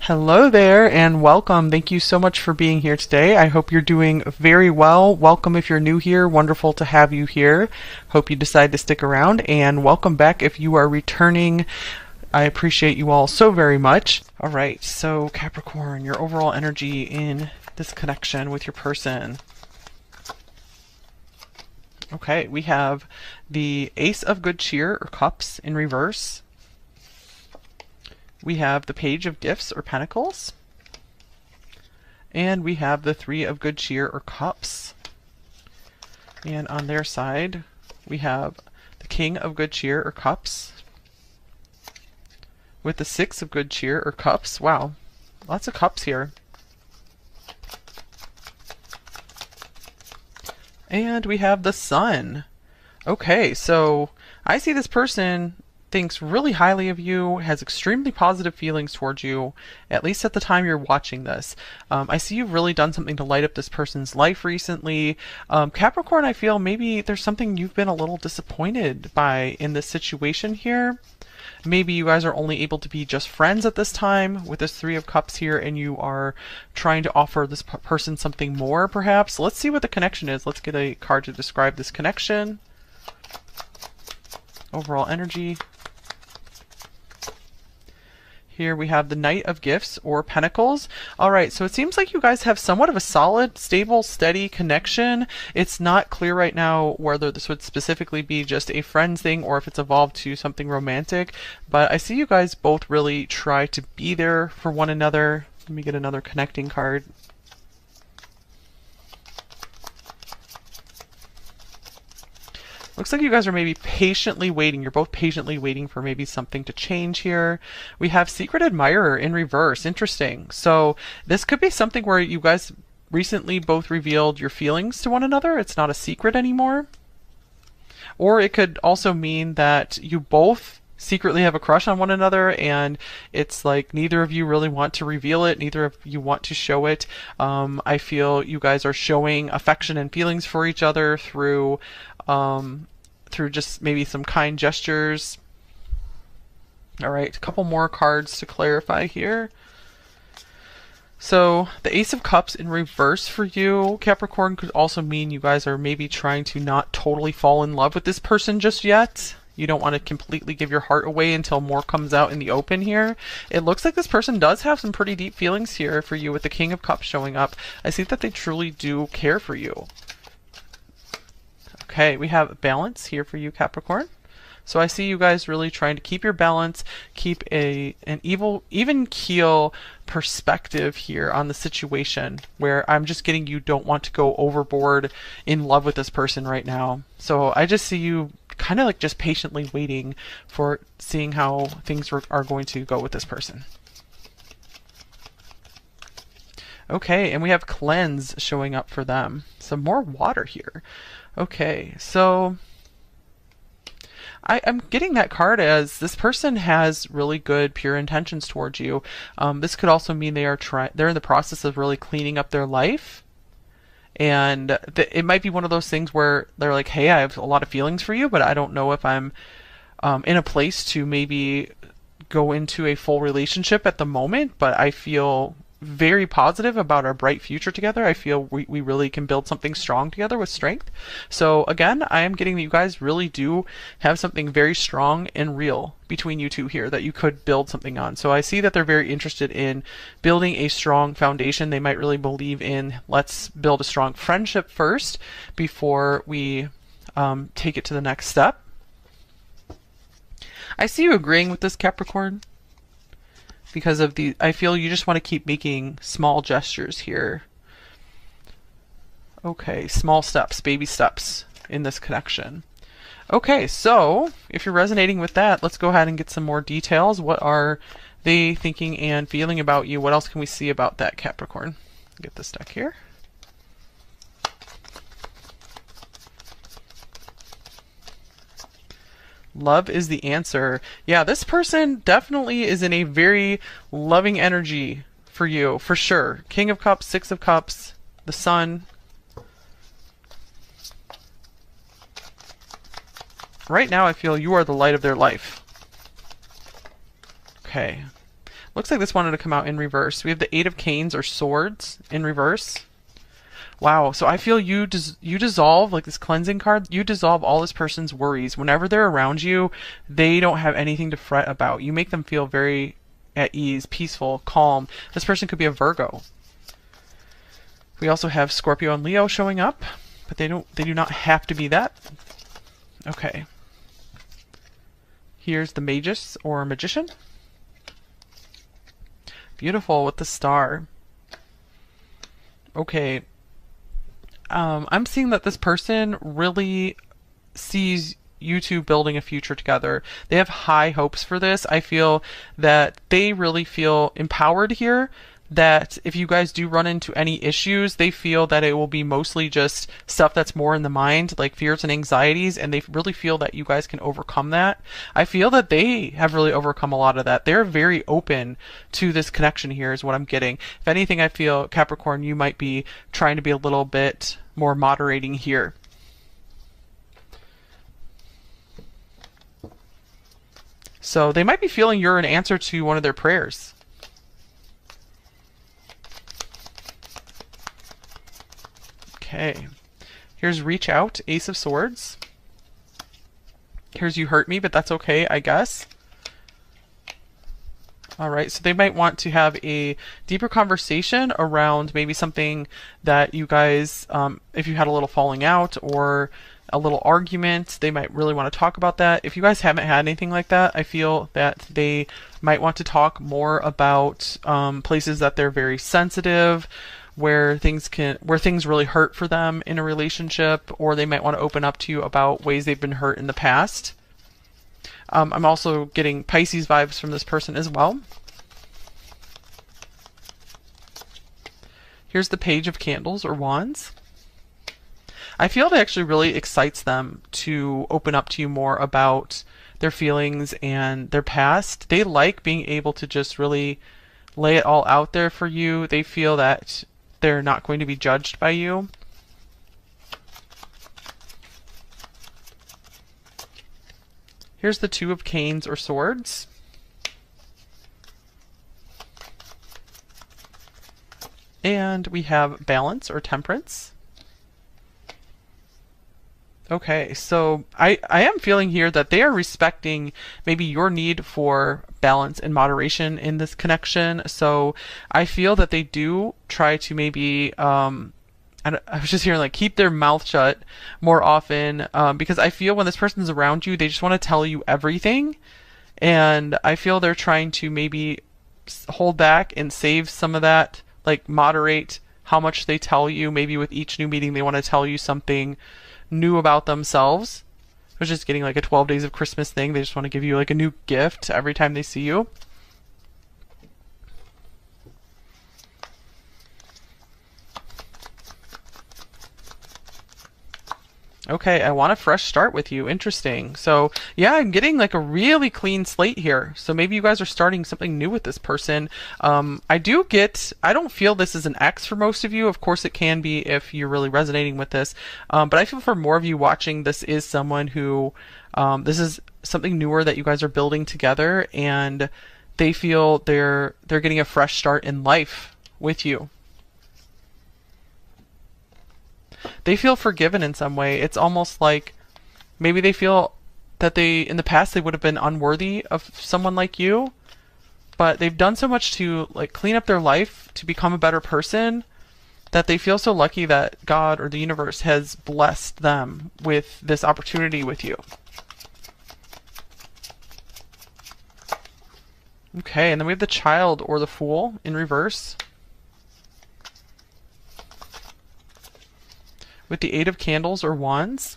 Hello there and welcome. Thank you so much for being here today. I hope you're doing very well. Welcome if you're new here. Wonderful to have you here. Hope you decide to stick around, and welcome back if you are returning. I appreciate you all so very much. All right, so Capricorn, your overall energy in this connection with your person. Okay, we have the Ace of Good Cheer or Cups in reverse. We have the Page of Gifts or Pentacles. And we have the Three of Good Cheer or Cups. And on their side, we have the King of Good Cheer or Cups. With the Six of Good Cheer or Cups. Wow, lots of cups here. And we have the Sun. Okay, so I see this person thinks really highly of you, has extremely positive feelings towards you, at least at the time you're watching this. I see you've really done something to light up this person's life recently. Capricorn, I feel maybe there's something you've been a little disappointed by in this situation here. Maybe you guys are only able to be just friends at this time with this Three of Cups here, and you are trying to offer this person something more, perhaps. Let's see what the connection is. Let's get a card to describe this connection. Overall energy. Here we have the Knight of Gifts or Pentacles. All right, so it seems like you guys have somewhat of a solid, stable, steady connection. It's not clear right now whether this would specifically be just a friends thing or if it's evolved to something romantic, but I see you guys both really try to be there for one another. Let me get another connecting card. Looks like you guys are maybe patiently waiting. You're both patiently waiting for maybe something to change here. We have Secret Admirer in reverse. Interesting. So this could be something where you guys recently both revealed your feelings to one another. It's not a secret anymore. Or it could also mean that you both secretly have a crush on one another, and it's like neither of you really want to reveal it, neither of you want to show it. I feel you guys are showing affection and feelings for each other through just maybe some kind gestures. All right, a couple more cards to clarify here. So the Ace of Cups in reverse for you, Capricorn, could also mean you guys are maybe trying to not totally fall in love with this person just yet. You don't want to completely give your heart away until more comes out in the open here. It looks like this person does have some pretty deep feelings here for you with the King of Cups showing up. I see that they truly do care for you. Okay, we have balance here for you, Capricorn. So I see you guys really trying to keep your balance, keep an even keel perspective here on the situation, where I'm just getting you don't want to go overboard in love with this person right now. So I just see you kind of like just patiently waiting for seeing how things are going to go with this person. Okay, and we have cleanse showing up for them. Some more water here. Okay, so I'm getting that card as this person has really good, pure intentions towards you. This could also mean they're in the process of really cleaning up their life. And it might be one of those things where they're like, hey, I have a lot of feelings for you, but I don't know if I'm in a place to maybe go into a full relationship at the moment, but I feel very positive about our bright future together. I feel we really can build something strong together with strength. So again, I am getting that you guys really do have something very strong and real between you two here that you could build something on. So I see that they're very interested in building a strong foundation. They might really believe in, let's build a strong friendship first before we take it to the next step. I see you agreeing with this, Capricorn, because of I feel you just want to keep making small gestures here. Okay, small steps, baby steps in this connection. Okay, so if you're resonating with that, let's go ahead and get some more details. What are they thinking and feeling about you? What else can we see about that, Capricorn? Get this deck here. Love is the answer. Yeah, this person definitely is in a very loving energy for you, for sure. King of Cups, Six of Cups, the Sun. Right now, I feel you are the light of their life. Okay. Looks like this wanted to come out in reverse. We have the Eight of Canes or Swords in reverse. Wow, so I feel you dissolve, like this cleansing card, you dissolve all this person's worries. Whenever they're around you, they don't have anything to fret about. You make them feel very at ease, peaceful, calm. This person could be a Virgo. We also have Scorpio and Leo showing up, but they do not have to be that. Okay. Here's the Magus or Magician. Beautiful with the star. Okay. I'm seeing that this person really sees you two building a future together. They have high hopes for this. I feel that they really feel empowered here, that if you guys do run into any issues, they feel that it will be mostly just stuff that's more in the mind, like fears and anxieties, and they really feel that you guys can overcome that. I feel that they have really overcome a lot of that. They're very open to this connection here is what I'm getting. If anything, I feel, Capricorn, you might be trying to be a little bit more moderating here. So they might be feeling you're an answer to one of their prayers. Okay. Here's Reach Out, Ace of Swords. Here's You Hurt Me, but that's okay, I guess. All right, so they might want to have a deeper conversation around maybe something that you guys, if you had a little falling out or a little argument, they might really want to talk about that. If you guys haven't had anything like that, I feel that they might want to talk more about places that they're very sensitive, where things really hurt for them in a relationship, or they might want to open up to you about ways they've been hurt in the past. I'm also getting Pisces vibes from this person as well. Here's the Page of Candles or Wands. I feel it actually really excites them to open up to you more about their feelings and their past. They like being able to just really lay it all out there for you. They feel that they're not going to be judged by you. Here's the Two of Canes or Swords. And we have Balance or Temperance. Okay, so I am feeling here that they are respecting maybe your need for balance and moderation in this connection. So I feel that they do try to maybe, I was just hearing like keep their mouth shut more often, because I feel when this person's around you, they just want to tell you everything. And I feel they're trying to maybe hold back and save some of that, like moderate how much they tell you. Maybe with each new meeting, they want to tell you something new about themselves. I was just getting like a 12 days of Christmas thing. They just want to give you like a new gift every time they see you. Okay, I want a fresh start with you. Interesting. So yeah, I'm getting like a really clean slate here. So maybe you guys are starting something new with this person. I don't feel this is an X for most of you. Of course it can be if you're really resonating with this. But I feel for more of you watching, this is someone who, this is something newer that you guys are building together, and they feel they're getting a fresh start in life with you. They feel forgiven in some way. It's almost like maybe they feel that in the past they would have been unworthy of someone like you, but they've done so much to like clean up their life to become a better person that they feel so lucky that God or the universe has blessed them with this opportunity with you. Okay, and then we have the Child or the Fool in reverse. With the Eight of Candles or Wands.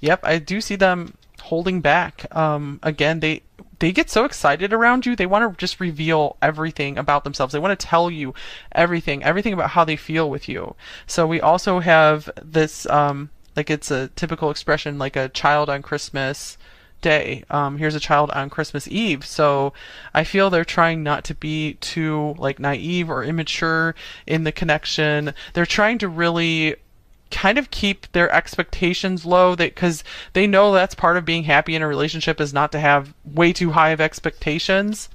Yep, I do see them holding back. Again, they get so excited around you. They want to just reveal everything about themselves. They want to tell you everything about how they feel with you. So we also have this, like it's a typical expression, like a child on Christmas Day. Here's a child on Christmas Eve. So I feel they're trying not to be too like naive or immature in the connection. They're trying to really kind of keep their expectations low, because they know that's part of being happy in a relationship is not to have way too high of expectations.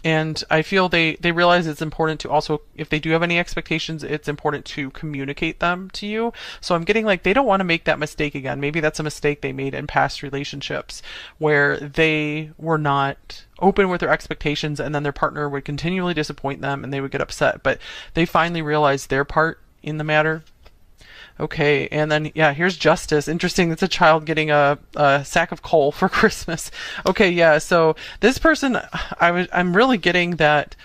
And I feel they realize it's important to also, if they do have any expectations, it's important to communicate them to you. So I'm getting like they don't want to make that mistake again. Maybe that's a mistake they made in past relationships where they were not open with their expectations and then their partner would continually disappoint them and they would get upset. But they finally realized their part in the matter. Okay, and then yeah, here's justice. Interesting. It's a child getting a sack of coal for Christmas. Okay, yeah. So this person, I'm really getting that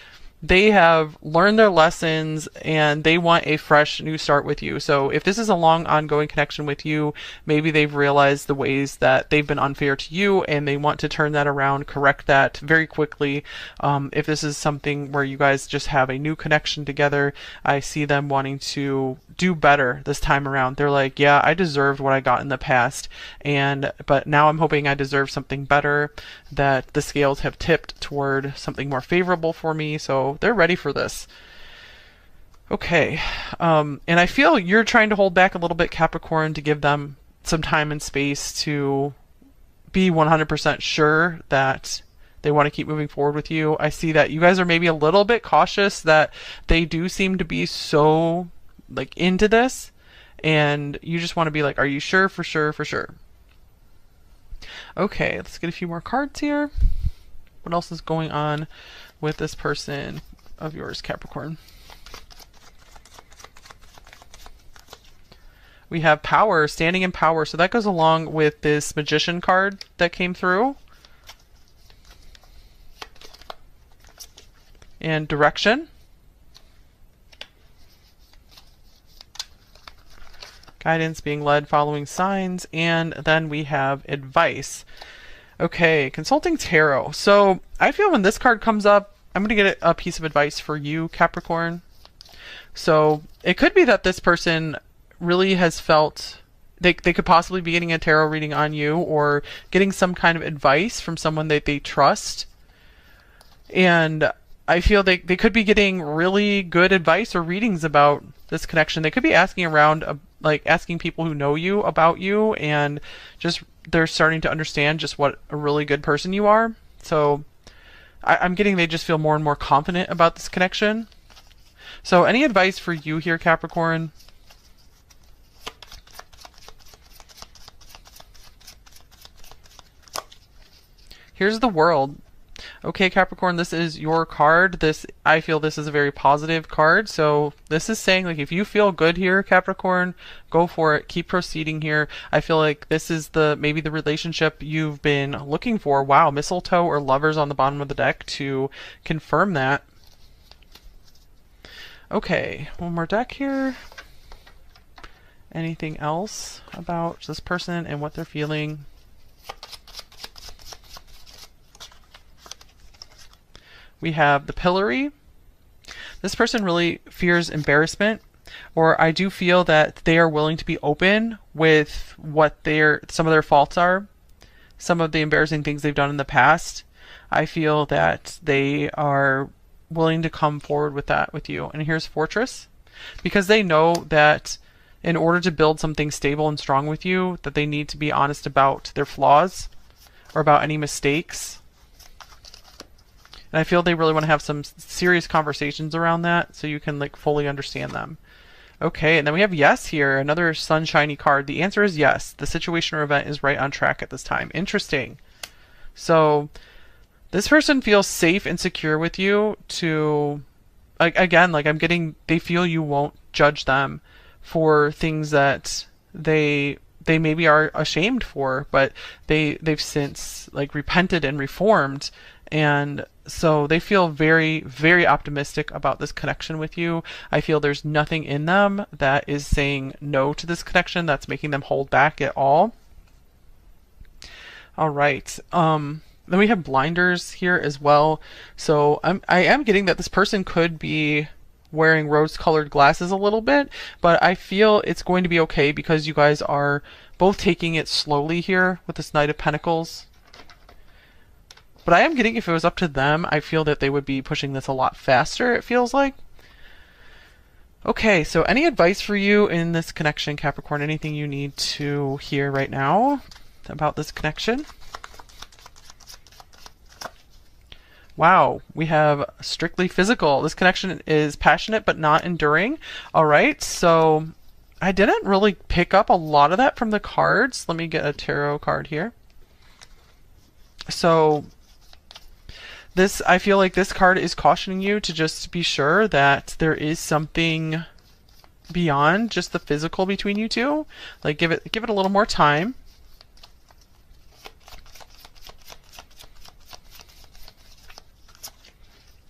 they have learned their lessons and they want a fresh new start with you. So if this is a long ongoing connection with you, maybe they've realized the ways that they've been unfair to you and they want to turn that around, correct that very quickly. If this is something where you guys just have a new connection together, I see them wanting to do better this time around. They're like, yeah, I deserved what I got in the past, but now I'm hoping I deserve something better, that the scales have tipped toward something more favorable for me. So they're ready for this. Okay. And I feel you're trying to hold back a little bit, Capricorn, to give them some time and space to be 100% sure that they want to keep moving forward with you. I see that you guys are maybe a little bit cautious that they do seem to be so like into this, and you just want to be like, are you sure? For sure, for sure. Okay, let's get a few more cards here. What else is going on with this person of yours, Capricorn? We have power, standing in power. So that goes along with this magician card that came through. And direction. Guidance, being led, following signs, and then we have advice. Okay, consulting tarot. So I feel when this card comes up, I'm going to get a piece of advice for you, Capricorn. So it could be that this person really has felt they could possibly be getting a tarot reading on you or getting some kind of advice from someone that they trust. And I feel they could be getting really good advice or readings about this connection. They could be asking around, like asking people who know you about you, and just they're starting to understand just what a really good person you are. So I'm getting they just feel more and more confident about this connection. So any advice for you here, Capricorn? Here's the World. Okay, Capricorn, this is your card. I feel this is a very positive card. So this is saying, like, if you feel good here, Capricorn, go for it. Keep proceeding here. I feel like this is maybe the relationship you've been looking for. Wow, mistletoe or lovers on the bottom of the deck to confirm that. Okay, one more deck here. Anything else about this person and what they're feeling? We have the Pillory. This person really fears embarrassment, or I do feel that they are willing to be open with what some of their faults are, some of the embarrassing things they've done in the past. I feel that they are willing to come forward with that with you. And here's Fortress, because they know that in order to build something stable and strong with you, that they need to be honest about their flaws or about any mistakes. And I feel they really want to have some serious conversations around that so you can like fully understand them. Okay, and then we have yes here, another sunshiny card. The answer is yes. The situation or event is right on track at this time. Interesting. So this person feels safe and secure with you to, again, like I'm getting, they feel you won't judge them for things that they maybe are ashamed for, but they've since like repented and reformed. And so they feel very, very optimistic about this connection with you. I feel there's nothing in them that is saying no to this connection that's making them hold back at all. All right. Then we have blinders here as well. So I am getting that this person could be wearing rose-colored glasses a little bit, but I feel it's going to be okay because you guys are both taking it slowly here with this Knight of Pentacles. But I am getting, if it was up to them, I feel that they would be pushing this a lot faster, it feels like. Okay, so any advice for you in this connection, Capricorn? Anything you need to hear right now about this connection? Wow, we have strictly physical. This connection is passionate but not enduring. All right, so I didn't really pick up a lot of that from the cards. Let me get a tarot card here. So this, I feel like this card is cautioning you to just be sure that there is something beyond just the physical between you two. Like give it a little more time.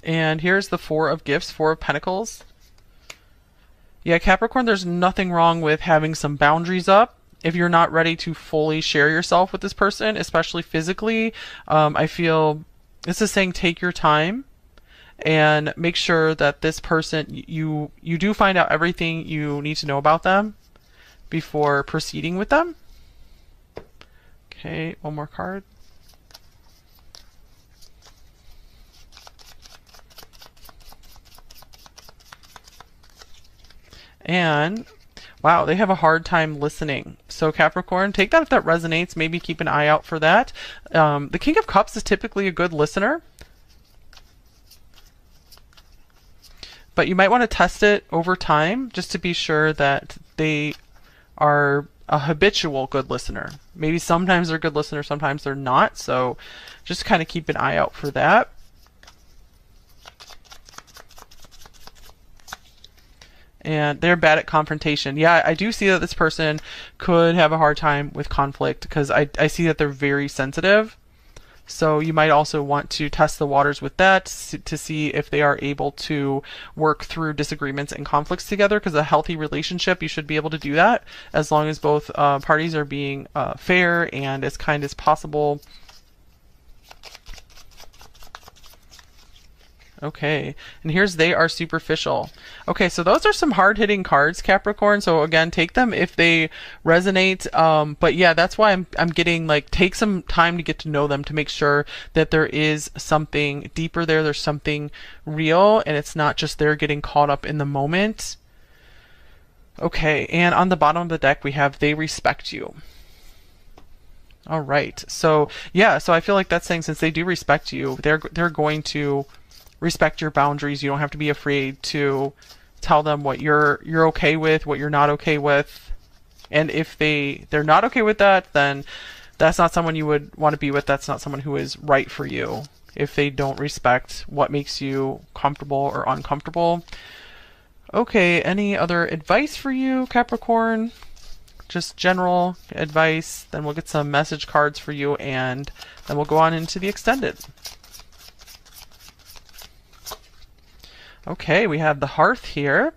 And here's the Four of Gifts, Four of Pentacles. Yeah, Capricorn, there's nothing wrong with having some boundaries up. If you're not ready to fully share yourself with this person, especially physically, I feel this is saying take your time and make sure that this person, you do find out everything you need to know about them before proceeding with them. Okay, one more card. And wow, they have a hard time listening. So Capricorn, take that if that resonates. Maybe keep an eye out for that. The King of Cups is typically a good listener, but you might want to test it over time just to be sure that they are a habitual good listener. Maybe sometimes they're a good listener, sometimes they're not. So just kind of keep an eye out for that. And they're bad at confrontation. Yeah, I do see that this person could have a hard time with conflict because I see that they're very sensitive. So you might also want to test the waters with that to see if they are able to work through disagreements and conflicts together, because a healthy relationship, you should be able to do that as long as both parties are being fair and as kind as possible. Okay, and here's they are superficial. Okay, so those are some hard-hitting cards, Capricorn. So again, take them if they resonate. But yeah, that's why I'm getting like take some time to get to know them to make sure that there is something deeper there. There's something real, and it's not just they're getting caught up in the moment. Okay, and on the bottom of the deck we have they respect you. All right, so yeah, so I feel like that's saying since they do respect you, they're going to respect your boundaries. You don't have to be afraid to tell them what you're okay with, what you're not okay with. And if they're not okay with that, then that's not someone you would want to be with. That's not someone who is right for you if they don't respect what makes you comfortable or uncomfortable. Okay, any other advice for you, Capricorn? Just general advice. Then we'll get some message cards for you, and then we'll go on into the extended. Okay, we have the hearth here.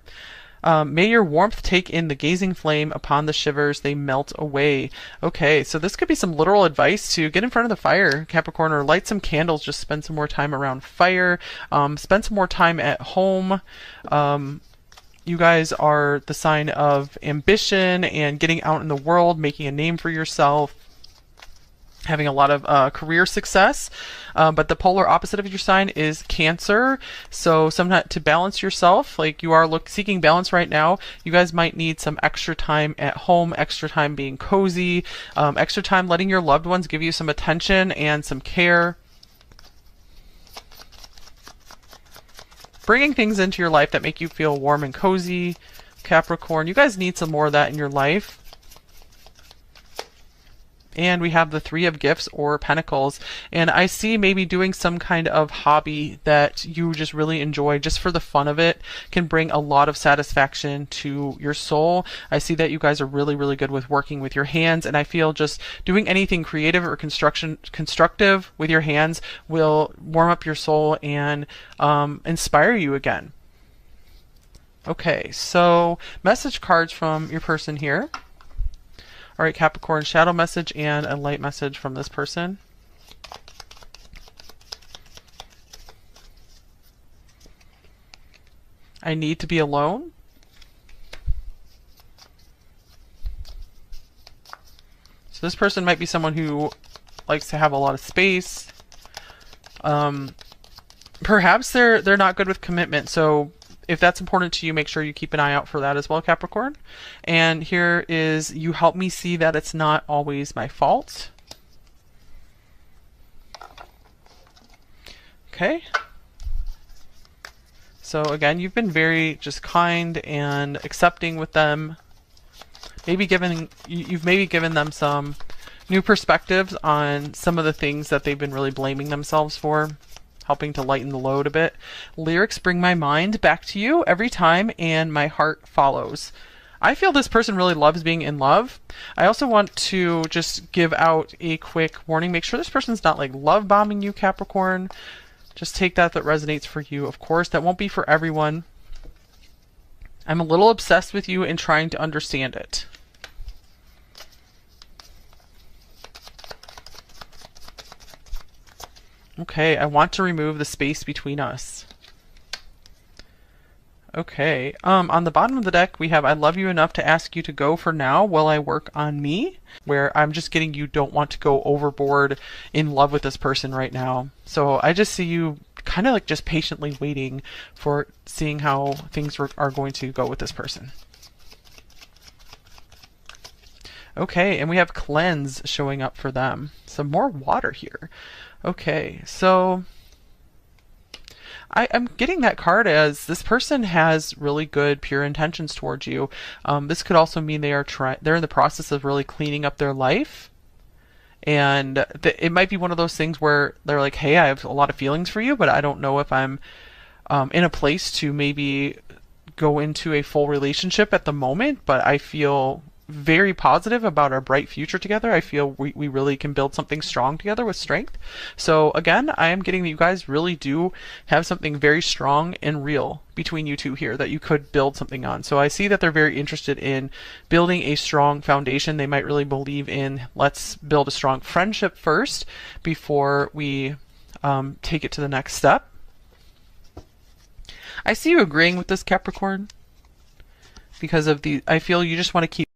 May your warmth take in the gazing flame upon the shivers, they melt away. Okay, so this could be some literal advice to get in front of the fire, Capricorn, or light some candles, just spend some more time around fire, spend some more time at home. You guys are the sign of ambition and getting out in the world, making a name for yourself, having a lot of career success, but the polar opposite of your sign is Cancer. So sometimes to balance yourself, like you are seeking balance right now, you guys might need some extra time at home, extra time being cozy, extra time letting your loved ones give you some attention and some care. Bringing things into your life that make you feel warm and cozy, Capricorn. You guys need some more of that in your life. And we have the Three of Gifts or Pentacles. And I see maybe doing some kind of hobby that you just really enjoy just for the fun of it can bring a lot of satisfaction to your soul. I see that you guys are really, really good with working with your hands. And I feel just doing anything creative or constructive with your hands will warm up your soul and inspire you again. Okay, so message cards from your person here. All right, Capricorn, shadow message and a light message from this person. I need to be alone. So this person might be someone who likes to have a lot of space. Perhaps they're not good with commitment. So if that's important to you, make sure you keep an eye out for that as well, Capricorn. And here is, you help me see that it's not always my fault. Okay. So again, you've been very just kind and accepting with them. You've maybe given them some new perspectives on some of the things that they've been really blaming themselves for, helping to lighten the load a bit. Lyrics bring my mind back to you every time, and my heart follows. I feel this person really loves being in love. I also want to just give out a quick warning. Make sure this person's not like love bombing you, Capricorn. Just take that resonates for you. Of course, that won't be for everyone. I'm a little obsessed with you and trying to understand it. Okay, I want to remove the space between us. Okay, on the bottom of the deck, we have I love you enough to ask you to go for now while I work on me, where I'm just getting you don't want to go overboard in love with this person right now. So I just see you kind of like just patiently waiting for seeing how things are going to go with this person. Okay, and we have cleanse showing up for them. Some more water here. Okay, so I'm getting that card as this person has really good, pure intentions towards you. This could also mean they're in the process of really cleaning up their life. And it might be one of those things where they're like, hey, I have a lot of feelings for you, but I don't know if I'm in a place to maybe go into a full relationship at the moment, but I feel very positive about our bright future together. I feel we really can build something strong together with strength. So again, I am getting that you guys really do have something very strong and real between you two here that you could build something on. So I see that they're very interested in building a strong foundation. They might really believe in let's build a strong friendship first before we take it to the next step. I see you agreeing with this, Capricorn, because of I feel you just want to keep